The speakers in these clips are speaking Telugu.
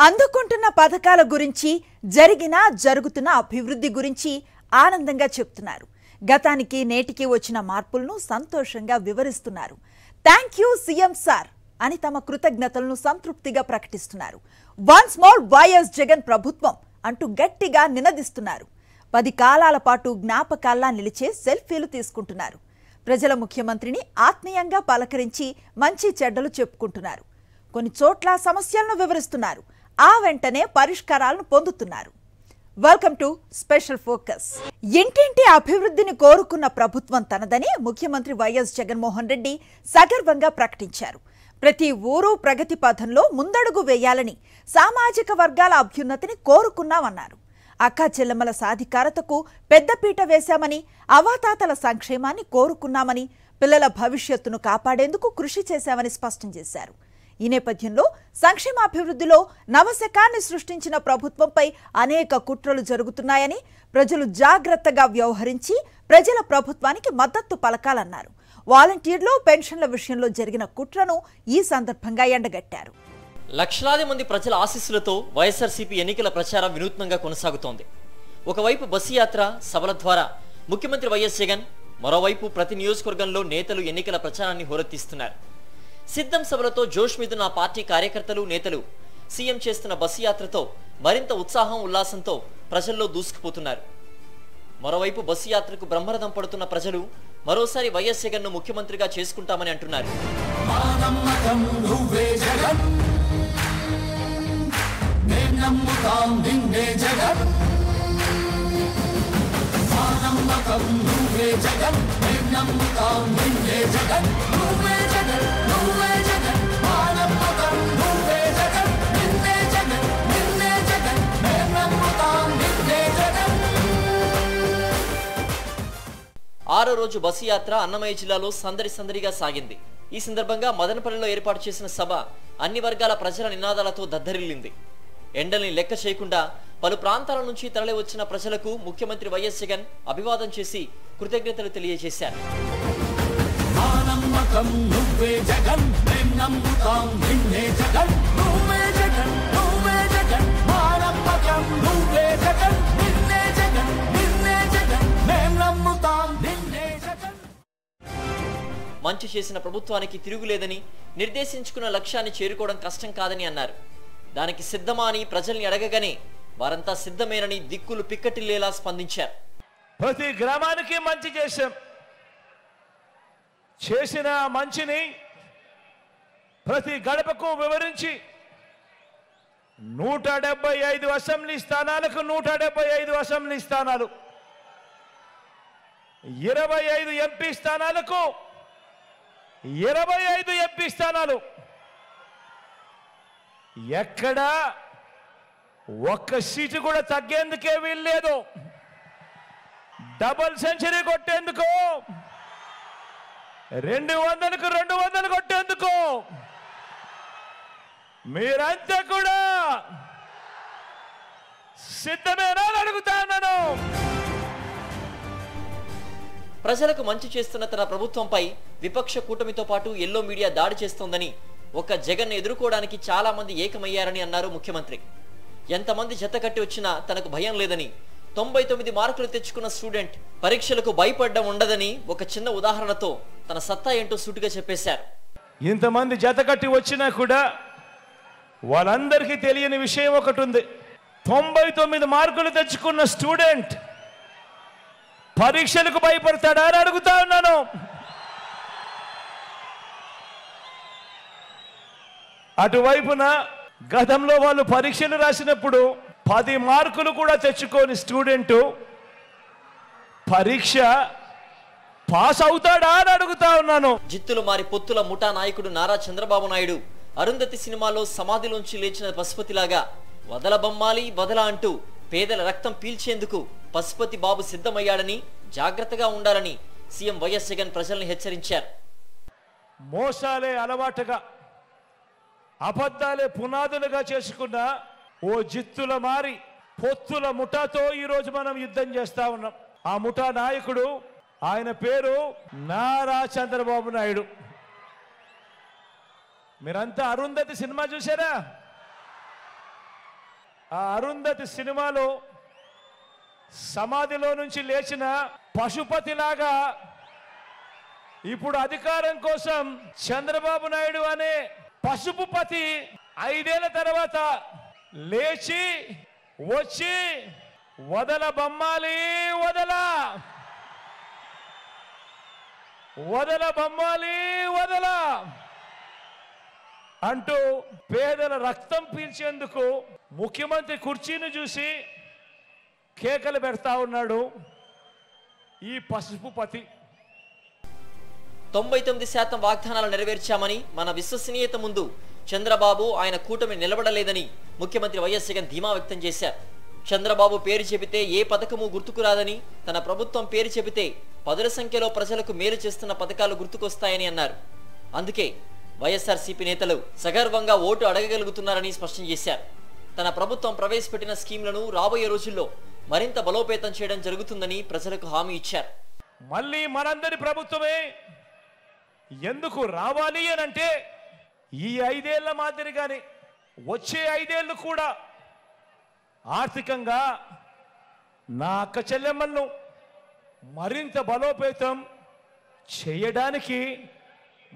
అందుకుంటున్న పథకాల గురించి జరుగుతున్న అభివృద్ధి గురించి ఆనందంగా చెప్తున్నారు. గతానికి నేటికి వచ్చిన మార్పులను సంతోషంగా వివరిస్తున్నారు. థాంక్ యూ సీఎం సార్ అని తమ కృతజ్ఞతలను సంతృప్తిగా ప్రకటిస్తున్నారు. వన్స్ మోర్ వైఎస్ జగన్ ప్రభుత్వం అంటూ గట్టిగా నినదిస్తున్నారు. 10 కాలాల పాటు జ్ఞాపకాల్లా నిలిచే సెల్ఫీలు తీసుకుంటున్నారు. ప్రజల ముఖ్యమంత్రిని ఆత్మీయంగా పలకరించి మంచి చెడ్డలు చెప్పుకుంటున్నారు. కొన్ని చోట్ల సమస్యలను వివరిస్తున్నారు. ఆ వెంటనే పరిష్కారాలను పొందుతున్నారు. Welcome to special focus. ఇంటింటి అభివృద్ధిని కోరుకున్న ప్రభుత్వం తనదని ముఖ్యమంత్రి వైఎస్ జగన్మోహన్ రెడ్డి సగర్వంగా ప్రకటించారు. ప్రతి ఊరు ప్రగతి పథంలో ముందడుగు వేయాలని, సామాజిక వర్గాల అభ్యున్నతిని కోరుకున్నామన్నారు. అక్కా చెల్లెమ్మల సాధికారతకు పెద్దపీట వేశామని, అవాతాతల సంక్షేమాన్ని కోరుకున్నామని, పిల్లల భవిష్యత్తును కాపాడేందుకు కృషి చేశామని స్పష్టం చేశారు. ఈ నేపథ్యంలో సంక్షేమాభివృద్ధిలో నవశకాన్ని సృష్టించిన ప్రభుత్వంపై అనేక కుట్రలు జరుగుతున్నాయని, ప్రజలు జాగ్రత్తగా వ్యవహరించి ప్రజల ప్రభుత్వానికి మద్దతు పలకాలన్నారు. వాలంటీర్లు, పెన్షన్ల విషయంలో జరిగిన కుట్రను ఈ సందర్భంగా ఎండగట్టారు. లక్షలాది మంది ప్రజల ఆశీస్సులతో వైఎస్ఆర్సీపీ ఎన్నికల ప్రచారం వినూత్నంగా కొనసాగుతోంది. ఒకవైపు బస్సు యాత్ర, సభల ద్వారా ముఖ్యమంత్రి వైఎస్ జగన్, మరోవైపు ప్రతి నియోజకవర్గంలో నేతలు ఎన్నికల ప్రచారాన్ని హోరెత్తిస్తున్నారు. సిద్ధం సభలతో జోష్ మీదున్న పార్టీ కార్యకర్తలు, నేతలు సీఎం చేస్తున్న బస్సు యాత్రతో మరింత ఉత్సాహం, ఉల్లాసంతో ప్రజల్లో దూసుకుపోతున్నారు. మరోవైపు బస్సు యాత్రకు బ్రహ్మరథం పడుతున్న ప్రజలు మరోసారి వైఎస్ జగన్ ను ముఖ్యమంత్రిగా చేసుకుంటామని అంటున్నారు. ఆరో రోజు బస్సు యాత్ర అన్నమయ్య జిల్లాలో సందడిగా సాగింది. ఈ సందర్భంగా మదనపల్లిలో ఏర్పాటు చేసిన సభ అన్ని వర్గాల ప్రజల నినాదాలతో దద్దరిల్లింది. ఎండల్ని లెక్క చేయకుండా పలు ప్రాంతాల నుంచి తరలి వచ్చిన ప్రజలకు ముఖ్యమంత్రి వైఎస్ జగన్ అభివాదం చేసి కృతజ్ఞతలు తెలియజేశారు. మంచి చేసిన ప్రభుత్వానికి తిరుగులేదని, నిర్దేశించుకున్న లక్ష్యాన్ని చేరుకోవడం కష్టం కాదని అన్నారు. దానికి సిద్ధమా అని ప్రజల్ని అడగగానే వారంతా సిద్ధమేనని దిక్కులు పిక్కటిల్లేలా స్పందించారు. ప్రతి గ్రామానికి మంచి చేసిన మంచిని ప్రతి గడపకు వివరించి 175 అసెంబ్లీ స్థానాలకు 175 అసెంబ్లీ స్థానాలు, 25 ఎంపీ స్థానాలకు 25 ఎంపీ స్థానాలు, ఎక్కడా ఒక్క సీటు కూడా తగ్గేందుకే వీల్లేదు. డబుల్ సెంచరీ కొట్టేందుకు, 200కు 200 కొట్టేందుకు మీరంతా కూడా సిద్ధమేనా అని అడుగుతా ఉన్నాను. ప్రజలకు మంచి చేస్తున్న తన ప్రభుత్వంపై విపక్ష కూటమితో పాటు ఎల్లో మీడియా దాడి చేస్తోందని, ఒక్క జగన్ ఎదుర్కోవడానికి చాలా మంది ఏకమయ్యారని అన్నారు ముఖ్యమంత్రి. ఎంతమంది జతకట్టి వచ్చినా తనకు భయం లేదని, 99 మార్కులు తెచ్చుకున్న స్టూడెంట్ పరీక్షలకు భయపడడం ఉండదని ఒక చిన్న ఉదాహరణతో తన సత్తా ఏంటో సూటిగా చెప్పేశారు. ఇంతమంది జతకట్టి వచ్చినా కూడా వాళ్ళందరికీ తెలియని విషయం ఒకటి ఉంది. 99 మార్కులు తెచ్చుకున్న స్టూడెంట్ పరీక్షలకు భయపడతాడా అని అడుగుతా ఉన్నాను. అటువైపున గతంలో వాళ్ళు పరీక్షలు రాసినప్పుడు 10 మార్కులు కూడా తెచ్చుకోని స్టూడెంట్ పరీక్ష పాస్ అవుతాడా అని అడుగుతా ఉన్నాను. జిత్తులు మారి పొత్తుల ముఠా నాయకుడు నారా చంద్రబాబు నాయుడు అరుంధతి సినిమాలో సమాధిలోంచి లేచిన పశుపతిలాగా వదలబొమ్మాలి వదల అంటూ పేదల రక్తం పీల్చేందుకు పశుపతి బాబు సిద్ధమయ్యాడని, జాగ్రత్తగా ఉండాలని సీఎం వైఎస్ జగన్ ప్రజల్ని హెచ్చరించారు. మోసాలే అలవాటుగా, అబద్ధాలే పునాదులుగా చేసుకున్న ఓ జిత్తుల మారి పొత్తుల ముఠాతో ఈరోజు మనం యుద్ధం చేస్తా ఉన్నాం. ఆ ముఠా నాయకుడు, ఆయన పేరు నారా చంద్రబాబు నాయుడు. మీరంతా అరుంధతి సినిమా చూసారా? ఆ అరుంధతి సినిమాలో సమాధిలో నుంచి లేచిన పశుపతిలాగా ఇప్పుడు అధికారం కోసం చంద్రబాబు నాయుడు అనే పశుపతి 5 ఏళ్ల తర్వాత లేచి వచ్చి వదల బొమ్మాలి వదల వదల బొమ్మాలి వదల అంటూ పేదల రక్తం పీల్చేందుకు ముఖ్యమంత్రి కుర్చీని చూసి కేకలు పెడతా ఉన్నాడు ఈ పశుపతి. 99% వాగ్దానాలు నెరవేర్చామని మన విశ్వసనీయత ముందు చంద్రబాబు ఆయన కూటమి నిలబడలేదని ముఖ్యమంత్రి వైఎస్ జగన్ ధీమా వ్యక్తం చేశారు. చంద్రబాబు పేరు చెబితే ఏ పథకము గుర్తుకురాదని, తన ప్రభుత్వం పేరు చెబితే పదుల సంఖ్యలో ప్రజలకు మేలు చేస్తున్న పథకాలు గుర్తుకొస్తాయని అన్నారు. అందుకే వైఎస్ఆర్సీపీ నేతలు సగర్వంగా ఓటు అడగగలుగుతున్నారని స్పష్టం చేశారు. తన ప్రభుత్వం ప్రవేశపెట్టిన స్కీమ్లను రాబోయే రోజుల్లో మరింత బలోపేతం చేయడం జరుగుతుందని ప్రజలకు హామీ ఇచ్చారు. మళ్ళీ మనందరి ప్రభుత్వమే ఎందుకు రావాలి అనంటే ఈ 5 ఏళ్ల మాదిరిగానే వచ్చే 5 ఏళ్లు కూడా ఆర్థికంగా నా అక్క చెల్లెమ్మలను మరింత బలోపేతం చేయడానికి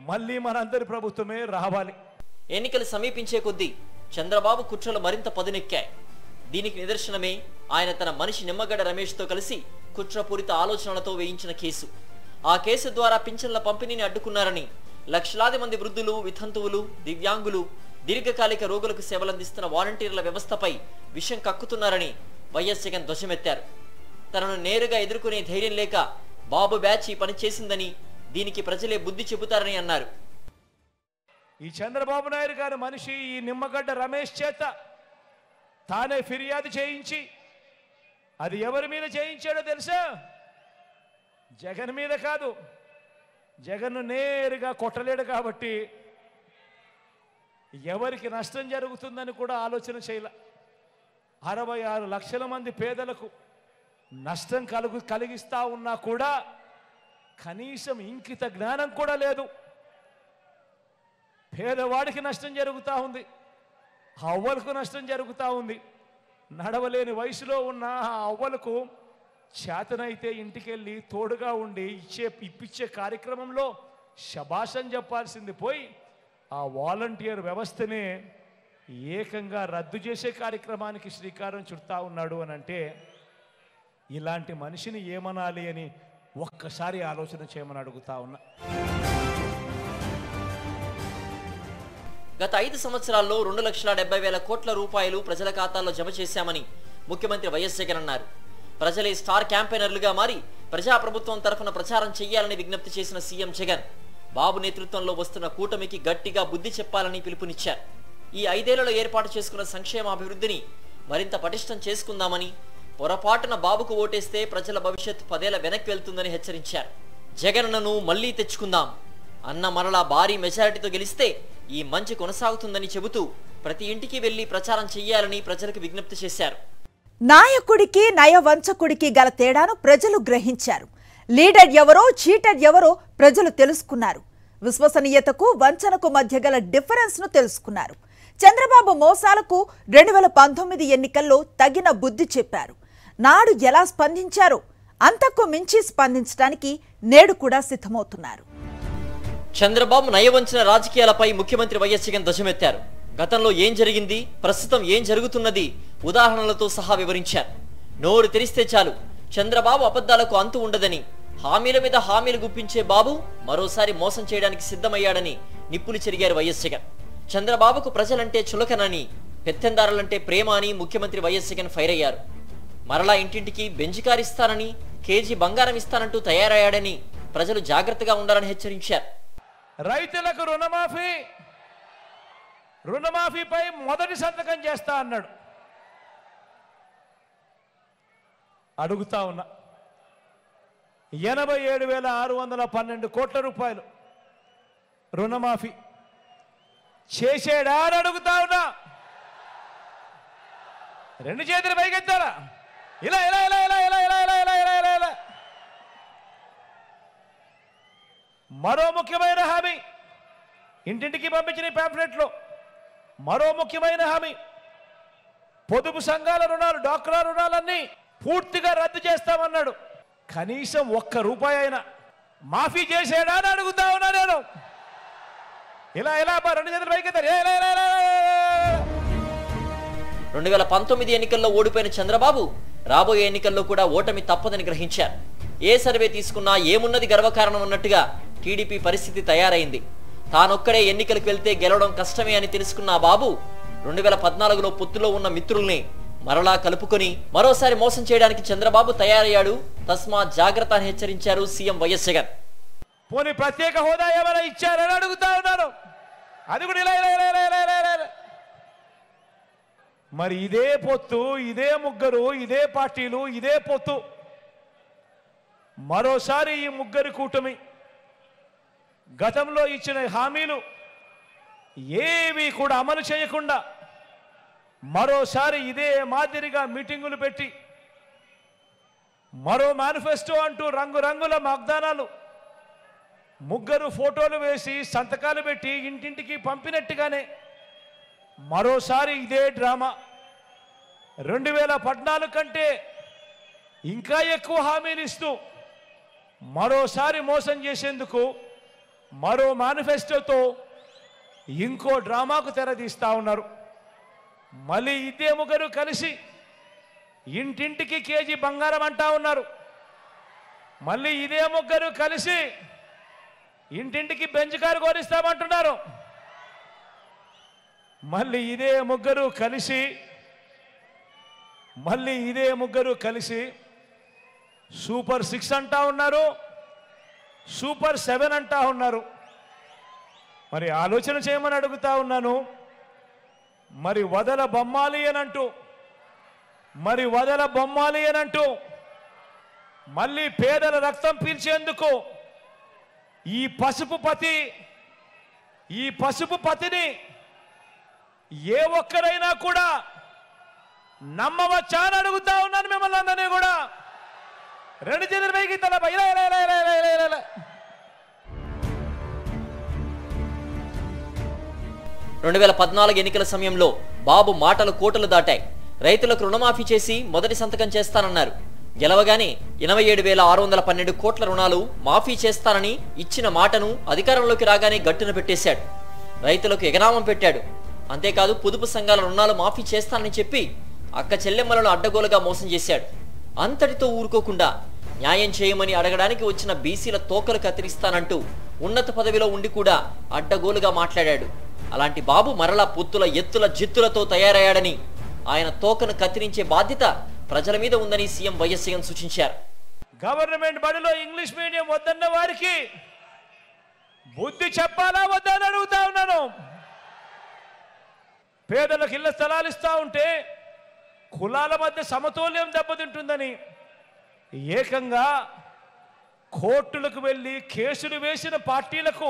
మళ్ళీ మనందరి ప్రభుత్వమే రావాలి. ఎన్నికలు సమీపించే కొద్దీ చంద్రబాబు కుట్రలు మరింత పదునెక్కాయి. దీనికి నిదర్శనమే ఆయన తన మనిషి నిమ్మగడ్డ రమేష్తో కలిసి కుట్రపూరిత ఆలోచనలతో వేయించిన కేసు. ఆ కేసు ద్వారా పింఛన్ల పంపిణీని అడ్డుకున్నారని, లక్షలాది మంది వృద్ధులు, వితంతువులు, దివ్యాంగులు, దీర్ఘకాలిక రోగులకు సేవలందిస్తున్న వాలంటీర్ల వ్యవస్థపై విషం కక్కుతున్నారని వైఎస్ జగన్ ధ్వజమెత్తారు. తనను నేరుగా ఎదుర్కొనే ధైర్యం లేక బాబు బ్యాచ్ ఈ పని చేసిందని, దీనికి ప్రజలే బుద్ధి చెబుతారని అన్నారు. ఈ చంద్రబాబు నాయుడు గారి మనిషి ఈ నిమ్మగడ్డ రమేష్ చేత తానే ఫిర్యాదు చేయించి, అది ఎవరి మీద చేయించాడో తెలుసా? జగన్ మీద కాదు. జగన్ను నేరుగా కొట్టలేడు కాబట్టి ఎవరికి నష్టం జరుగుతుందని కూడా ఆలోచన చేయాల. 66 లక్షల మంది పేదలకు నష్టం కలిగిస్తా ఉన్నా కూడా కనీసం ఇంకిత జ్ఞానం కూడా లేదు. పేదవాడికి నష్టం జరుగుతూ ఉంది, అవ్వలకు నష్టం జరుగుతూ ఉంది. నడవలేని వయసులో ఉన్న ఆ అవ్వలకు చేతనైతే ఇంటికెళ్ళి తోడుగా ఉండి ఇప్పించే కార్యక్రమంలో శభాషం చెప్పాల్సింది పోయి ఆ వాలంటీర్ వ్యవస్థనే ఏకంగా రద్దు చేసే కార్యక్రమానికి శ్రీకారం చుడతా ఉన్నాడు అని అంటే ఇలాంటి మనిషిని ఏమనాలి అని ఒక్కసారి ఆలోచన చేయమని అడుగుతా ఉన్నా. గత 5 సంవత్సరాల్లో 2,70,000 కోట్ల రూపాయలు ప్రజల ఖాతాల్లో జమ చేశామని ముఖ్యమంత్రి వైఎస్ జగన్ అన్నారు. ప్రజలే స్టార్ క్యాంపెయినర్లుగా మారి ప్రజాప్రభుత్వం తరఫున ప్రచారం చేయాలని విజ్ఞప్తి చేసిన సీఎం జగన్ బాబు నేతృత్వంలో వస్తున్న కూటమికి గట్టిగా బుద్ధి చెప్పాలని పిలుపునిచ్చారు. ఈ 5 ఏళ్లలో ఏర్పాటు చేసుకున్న సంక్షేమాభివృద్ధిని మరింత పటిష్టం చేసుకుందామని, పొరపాటున బాబుకు ఓటేస్తే ప్రజల భవిష్యత్ 10 ఏళ్ల వెనక్కి వెళ్తుందని హెచ్చరించారు. జగన్ను మళ్లీ తెచ్చుకుందాం అన్న మరలా భారీ మెజారిటీతో గెలిస్తే ఈ మంచి కొనసాగుతుందని చెబుతూ ప్రతి ఇంటికి వెళ్లి ప్రచారం చేయాలని ప్రజలకు విజ్ఞప్తి చేశారు. నాయకుడికి నయవంచకుడికి గల తేడాను ప్రజలు గ్రహించారు. లీడర్ ఎవరో, చీటర్ ఎవరో ప్రజలు తెలుసుకున్నారు. విశ్వసనీయతకు వంచనకు మధ్య గల డిఫరెన్స్ ను తెలుసుకున్నారు. చంద్రబాబు మోసాలకు 2019 ఎన్నికల్లో తగిన బుద్ధి చెప్పారు. నాడు ఎలా స్పందించారో అంతకు మించి స్పందించడానికి నేడు కూడా సిద్ధమవుతున్నారు. చంద్రబాబు నయవంచన రాజకీయాలపై ముఖ్యమంత్రి వైఎస్ జగన్ ధ్వజమెత్తారు. గతంలో ఏం జరిగింది, ప్రస్తుతం ఏం జరుగుతున్నది ఉదాహరణలతో సహా వివరించారు. నోరు తెరిస్తే చాలు చంద్రబాబు అబద్ధాలకు అంతు ఉండదని, హామీల మీద హామీలు గుప్పించే బాబు మరోసారి మోసం చేయడానికి సిద్ధమయ్యాడని నిప్పులు చెరిగారు వైఎస్ జగన్. చంద్రబాబుకు ప్రజలంటే చులకనని, పెత్తందారులంటే ప్రేమ అని ముఖ్యమంత్రి వైఎస్ జగన్ ఫైర్ అయ్యారు. మరలా ఇంటింటికి బెంజికారు ఇస్తానని, కేజీ బంగారం ఇస్తానంటూ తయారయ్యాడని ప్రజలు జాగ్రత్తగా ఉండాలని హెచ్చరించారు. రైతులకు రుణమాఫీపై మొదటి సంతకం చేస్తా అన్నాడు. అడుగుతా ఉన్నా, 87,612 కోట్ల రూపాయలు రుణమాఫీ చేసేడా అని అడుగుతా ఉన్నా. 2 చేతులు పైకెత్తారా? ఇలా ఇలా ఇలా ఇలా ఇలా ఇలా ఇలా ఇలా ఇలా ఇలా ఇలా. మరో ముఖ్యమైన హామీ, ఇంటింటికి పంపించిన ప్యాంఫ్లెట్లో మరో ముఖ్యమైన హామీ, పొదుపు సంఘాల రుణాలు, డ్వాక్రా రుణాలన్నీ పూర్తిగా రద్దు చేస్తామన్నాడు. కనీసం ఒక్క రూపాయి అయినా మాఫీ చేసేడా అని అడుగుతా ఉన్నా నేను. ఇలా 2019 ఎన్నికల్లో ఓడిపోయిన చంద్రబాబు రాబోయే ఎన్నికల్లో కూడా ఓటమి తప్పదని గ్రహించారు. ఏ సర్వే తీసుకున్నా ఏమున్నది గర్వకారణం అన్నట్టుగా టీడీపీ పరిస్థితి తయారైంది. తానొక్కడే ఎన్నికలకు వెళ్తే గెలవడం కష్టమే అని తెలుసుకున్న ఆ బాబు 2014లో పొత్తులో ఉన్న మిత్రుల్ని మరలా కలుపుకొని మరోసారి మోసం చేయడానికి చంద్రబాబు తయారయ్యాడు. తస్మా జాగ్రత్త అని హెచ్చరించారు సీఎం వైఎస్ జగన్. పోనీ ప్రత్యేక హోదా ఏమైనా ఇచ్చారని అడుగుతా ఉన్నారు. అది కూడా ఇలా. మరి ఇదే పొత్తు, ఇదే ముగ్గురు, ఇదే పార్టీలు, ఇదే పొత్తు మరోసారి ఈ ముగ్గురి కూటమి గతంలో ఇచ్చిన హామీలు ఏవి కూడా అమలు చేయకుండా మరోసారి ఇదే మాదిరిగా మీటింగులు పెట్టి మరో మేనిఫెస్టో అంటూ రంగురంగుల వాగ్దానాలు, ముగ్గురు ఫోటోలు వేసి సంతకాలు పెట్టి ఇంటింటికి పంపినట్టుగానే మరోసారి ఇదే డ్రామా. 2014 కంటే ఇంకా ఎక్కువ హామీలు ఇస్తూ మరోసారి మోసం చేసేందుకు మరో మేనిఫెస్టోతో ఇంకో డ్రామాకు తెరదీస్తా ఉన్నారు. మళ్ళీ ఇదే ముగ్గురు కలిసి ఇంటింటికి కేజీ బంగారం అంటా ఉన్నారు. మళ్ళీ ఇదే ముగ్గురు కలిసి ఇంటింటికి బెంచ్ కారు కోరిస్తామంటున్నారు. మళ్ళీ ఇదే ముగ్గురు కలిసి సూపర్ 6 అంటా ఉన్నారు, సూపర్ 7 అంటా ఉన్నారు. మరి ఆలోచన చేయమని అడుగుతా ఉన్నాను. మరి వదల బొమ్మాలి అనంటూ మళ్ళీ పేదల రక్తం పీల్చేందుకు ఈ పసుపు పతిని ఏ ఒక్కరైనా కూడా నమ్మవచ్చా అని అడుగుతా ఉన్నాను మిమ్మల్ని అందరినీ కూడా. 2014 ఎన్నికల సమయంలో బాబు మాటలు కోటలు దాటాయి. రైతులకు రుణమాఫీ చేసి మొదటి సంతకం చేస్తానన్నారు. గెలవగానే 87,612 కోట్ల రుణాలు మాఫీ చేస్తానని ఇచ్చిన మాటను అధికారంలోకి రాగానే గట్టున పెట్టేశాడు. రైతులకు ఎగనామం పెట్టాడు. అంతేకాదు పొదుపు సంఘాల రుణాలు మాఫీ చేస్తానని చెప్పి అక్క చెల్లెమ్మలను అడ్డగోలుగా మోసం చేశాడు. అంతటితో ఊరుకోకుండా న్యాయం చేయమని అడగడానికి వచ్చిన బీసీల తోకలు కత్తిరిస్తానంటూ ఉన్నత పదవిలో ఉండి కూడా అడ్డగోలుగా మాట్లాడాడు. అలాంటి బాబు మరలా పొత్తుల ఎత్తుల జిత్తులతో తయారయ్యాడని, ఆయన తోకను కత్తిరించే బాధ్యత ప్రజల మీద ఉందని సీఎం వైఎస్ జగన్ సూచించారు. గవర్నమెంట్ బడిలో ఇంగ్లీష్ మీడియం వద్దన్న వారికి బుద్ధి చెప్పాలా వద్దా అని అడుగుతా ఉన్నాను. పేదలకు ఇళ్ల స్థలాలు ఇస్తా ఉంటే కులాల మధ్య సమతుల్యం దెబ్బతింటుందని ఏకంగా కోర్టులకు వెళ్ళి కేసులు వేసిన పార్టీలకు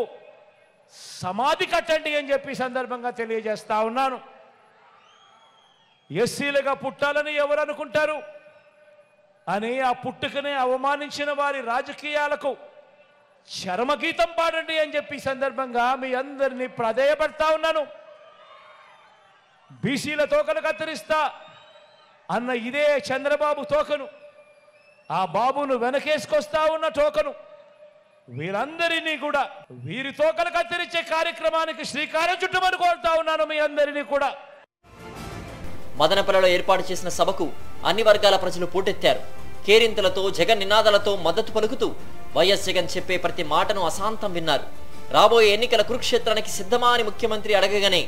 సమాధి కట్టండి అని చెప్పి సందర్భంగా తెలియజేస్తా ఉన్నాను. ఎస్సీలుగా పుట్టాలని ఎవరు అనుకుంటారు అని ఆ పుట్టుకనే అవమానించిన వారి రాజకీయాలకు చరమగీతం పాడండి అని చెప్పి సందర్భంగా మీ అందరినీ ప్రాధేయపడతా ఉన్నాను. బీసీల తోకలు కత్తిరిస్తా అన్న ఇదే చంద్రబాబు తోకను, ఆ బాబును వెనకేసుకొస్తా ఉన్న తోకను, వీరందరినీ కూడా వీరి తోకలు కత్తిరించే కార్యక్రమానికి శ్రీకారం చుట్టమని కోరుతా ఉన్నాను మీ అందరినీ కూడా. మదనపల్లిలో ఏర్పాటు చేసిన సభకు అన్ని వర్గాల ప్రజలు పోటెత్తారు. కేరింతలతో, జగన్ నినాదాలతో మద్దతు పలుకుతూ వైఎస్ జగన్ చెప్పే ప్రతి మాటను అశాంతం విన్నారు. రాబోయే ఎన్నికల కురుక్షేత్రానికి సిద్ధమా అని ముఖ్యమంత్రి అడగగానే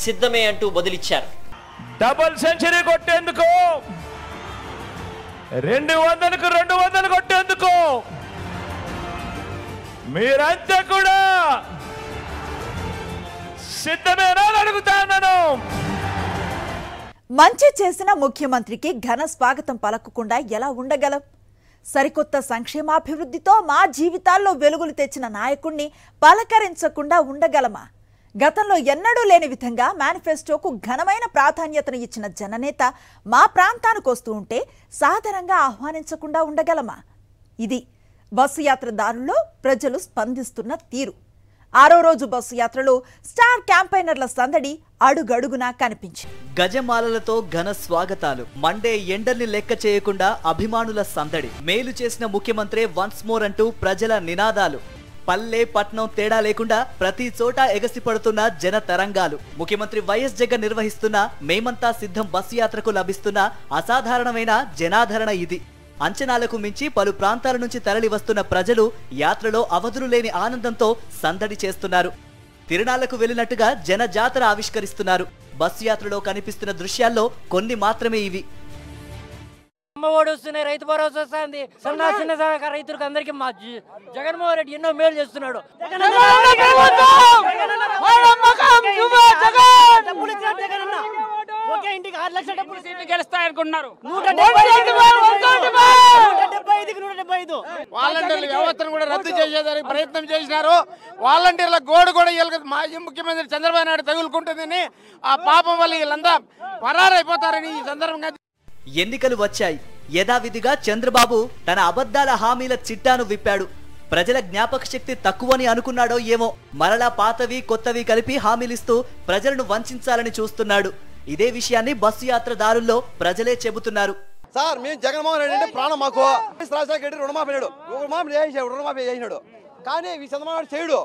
సిద్ధమే అంటూ బదులిచ్చారు. డబుల్ సెంచరీ కొట్టేందుకు, 200కు 200 కొట్టేందుకు మీరంతా కూడా సిద్ధమేనా అని అడుగుతా ఉన్నాను. మంచి చేసిన ముఖ్యమంత్రికి ఘన స్వాగతం పలకకుండా ఎలా ఉండగలం? సరికొత్త సంక్షేమాభివృద్ధితో మా జీవితాల్లో వెలుగులు తెచ్చిన నాయకుణ్ణి పలకరించకుండా ఉండగలమా? గతంలో ఎన్నడూ లేని విధంగా మేనిఫెస్టోకు ఘనమైన ప్రాధాన్యతను ఇచ్చిన జననేత మా ప్రాంతానికి వస్తూ ఉంటే సాధారణంగా ఆహ్వానించకుండా ఉండగలమా? ఇది బస్సు యాత్రదారుల్లో ప్రజలు స్పందిస్తున్న తీరు. ఆరో రోజు బస్సు యాత్రలో స్టార్ క్యాంపెయినర్ల సందడి అడుగడుగునా కనిపించింది. గజమాలలతో ఘన స్వాగతాలు, మండే ఎండల్ని లెక్క చేయకుండా అభిమానుల సందడి, మేలు చేసిన ముఖ్యమంత్రి వన్స్ మోర్ అంటూ ప్రజల నినాదాలు, పల్లె పట్నం తేడా లేకుండా ప్రతి చోట ఎగసిపడుతున్న జన తరంగాలు, ముఖ్యమంత్రి వైఎస్ జగన్ నిర్వహిస్తున్న మేమంతా సిద్ధం బస్సు యాత్రకు లభిస్తున్న అసాధారణమైన జనాదరణ ఇది. అంచనాలకు మించి పలు ప్రాంతాల నుంచి తరలి వస్తున్న ప్రజలు యాత్రలో అవధులు లేని ఆనందంతో సందడి చేస్తున్నారు. తిరునాళ్లకు వెళ్లినట్టుగా జన జాతర ఆవిష్కరిస్తున్నారు. బస్సు యాత్రలో కనిపిస్తున్న దృశ్యాల్లో కొన్ని మాత్రమే ఇవి. అమ్మఒడి వస్తున్నాయి, రైతు భరోసా వస్తుంది, చిన్న రైతులకు అందరికీ మా జగన్మోహన్ రెడ్డి ఎన్నో మేలు చేస్తున్నాడు. ఇంటికి 6 లక్షల డబ్బులు సీట్లు గెలుస్తాయనుకున్నారు. 175 వాలంటీర్ల వ్యవస్థను కూడా రద్దు చేసేదానికి ప్రయత్నం చేసినారు. వాలంటీర్ల గోడు కూడా మాజీ ముఖ్యమంత్రి చంద్రబాబు నాయుడు తగులుకుంటుందని, ఆ పాపం వల్ల వీళ్ళంతా పరారైపోతారని ఈ సందర్భంగా. ఎన్నికలు వచ్చాయి. యథావిధిగా చంద్రబాబు తన అబద్ధాల హామీల చిట్టాను విప్పాడు. ప్రజల జ్ఞాపక శక్తి తక్కువని అనుకున్నాడో ఏమో, మరలా పాతవి కొత్తవి కలిపి హామీలిస్తూ ప్రజలను వంచాలని చూస్తున్నాడు. ఇదే విషయాన్ని బస్సు యాత్రదారుల్లో ప్రజలే చెబుతున్నారు. సార్ మేము జగన్మోహన్ రెడ్డి అంటే ప్రాణం మాకు. రాజశేఖర రెడ్డి రుణమాఫీ చేసినాడు కానీ ఈ చంద్రబాబు చేయడు.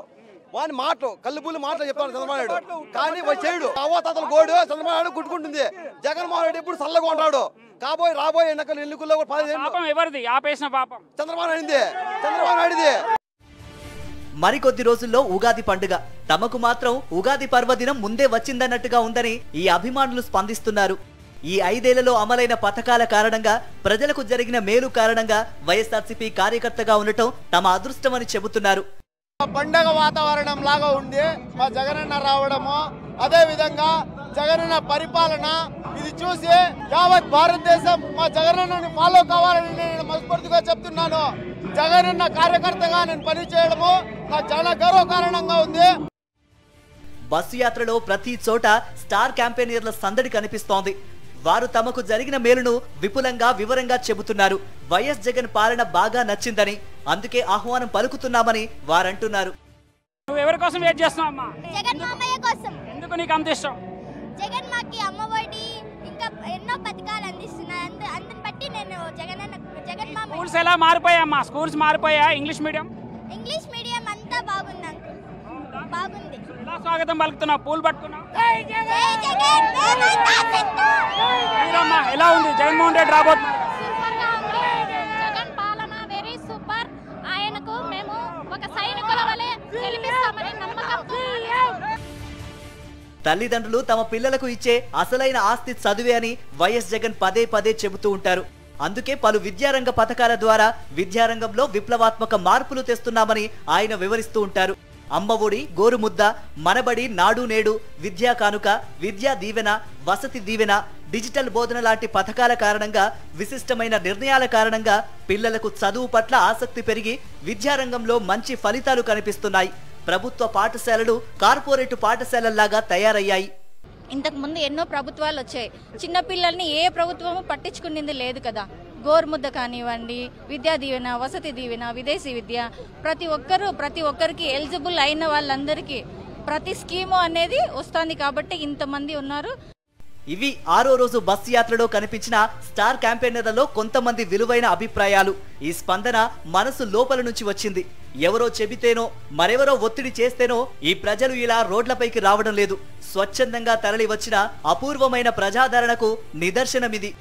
వాని మాటలు కల్లుపూలు మాటలు చెప్తాడు చంద్రబాబు నాయుడు, కానీ వాడు చేయడు. అవ్వతాతల గోడు చంద్రబాబు నాయుడు కుట్టుకుంటుంది. జగన్మోహన్ రెడ్డి ఇప్పుడు చల్లగా ఉంటాడు. రాబోయే ఎన్నికల్లో చంద్రబాబు నాయుడుది. మరికొద్ది రోజుల్లో ఉగాది పండుగ. తమకు మాత్రం ఉగాది పర్వదినం ముందే వచ్చిందన్నట్టుగా ఉందని ఈ అభిమానులు స్పందిస్తున్నారు. ఈ 5 ఏళ్లలో అమలైన పథకాల కారణంగా, ప్రజలకు జరిగిన మేలు కారణంగా వైఎస్ఆర్సీపీ కార్యకర్తగా ఉండటం తమ అదృష్టమని చెబుతున్నారు. పండగ వాతావరణం లాగా ఉంది మా జగనన్న రావడము, అదే విధంగా జగనన్న పరిపాలన ఇది చూసి యావత్ భారతదేశం మా జగనన్నని ఫాలో కావాలని నేను మనస్ఫూర్తిగా చెప్తున్నాను. జగనన్న కార్యకర్తగా నేను పనిచేయడము నాకు చాలా గర్వకారణంగా ఉంది. బస్సు యాత్రలో ప్రతి చోట స్టార్ క్యాంపెయినర్ల సందడి కనిపిస్తోంది. వారు తమకు జరిగిన మేలును విపులంగా వివరంగా చెబుతున్నారు. వైఎస్ జగన్ పాలన బాగా నచ్చిందని, అందుకే ఆహ్వానం పలుకుతున్నామని వారంటున్నారు. నువ్వు ఎవరి కోసం వెయిట్ చేస్తున్నావమ్మా? జగన్ మామయ్య కోసం. ఎందుకు నీకు అంత ఇష్టం? జగన్ మాకి అమ్మఒడి ఇంకా ఎన్నో పథకాలు అందిస్తున్నారు. అందుని బట్టి నేను జగన్ మామయ్య. స్కూల్స్ ఎలా మారిపోయామ్మా? స్కూల్స్ మారిపోయా? ఇంగ్లీష్ మీడియం అంతా బాగుంది అంకుల్, బాగుంది. ఎలా స్వాగతం పలుకుతున్నావు? పూలు పట్టుకున్నావు? ఎలా ఉంది జగన్మోహన్ రెడ్డి రాబోతున్నారు? సూపర్ గా ఉంది. జగన్ పాలన వెరీ సూపర్. ఆయనకు మేము ఒక సైనికుల వలె గెలిపిస్తామని నమ్మకంతో. తల్లిదండ్రులు తమ పిల్లలకు ఇచ్చే అసలైన ఆస్తి చదువే అని వైఎస్ జగన్ పదే పదే చెబుతూ ఉంటారు. అందుకే పలు విద్యారంగ పథకాల ద్వారా విద్యారంగంలో విప్లవాత్మక మార్పులు తెస్తున్నామని ఆయన వివరిస్తూ ఉంటారు. అమ్మఒడి, గోరుముద్ద, మనబడి, నాడు నేడు, విద్యా కానుక, విద్యా దీవెన, వసతి దీవెన, డిజిటల్ బోధన లాంటి పథకాల కారణంగా, విశిష్టమైన నిర్ణయాల కారణంగా పిల్లలకు చదువు పట్ల ఆసక్తి పెరిగి విద్యారంగంలో మంచి ఫలితాలు కనిపిస్తున్నాయి. ప్రభుత్వ పాఠశాలలు కార్పొరేట్ పాఠశాలల్లాగా తయారయ్యాయి. ఇంతకు ముందు ఎన్నో ప్రభుత్వాలు వచ్చాయి. చిన్నపిల్లల్ని ఏ ప్రభుత్వము పట్టించుకునేది లేదు కదా. గోరుముద్ద కానివ్వండి, విద్యా దీవెన, వసతి దీవెన, విదేశీ విద్య, ప్రతి ఒక్కరికి ఎలిజిబుల్ అయిన వాళ్ళందరికీ ప్రతి స్కీము అనేది వస్తుంది కాబట్టి ఇంతమంది ఉన్నారు. ఇవి 6వ రోజు బస్సు యాత్రలో కనిపించిన స్టార్ క్యాంపెయినర్లలో కొంతమంది విలువైన అభిప్రాయాలు. ఈ స్పందన మనసు లోపల నుంచి వచ్చింది. ఎవరో చెబితేనో, మరెవరో ఒత్తిడి చేస్తేనో ఈ ప్రజలు ఇలా రోడ్లపైకి రావడం లేదు. స్వచ్ఛందంగా తరలి వచ్చిన అపూర్వమైన ప్రజాదరణకు నిదర్శనమిది.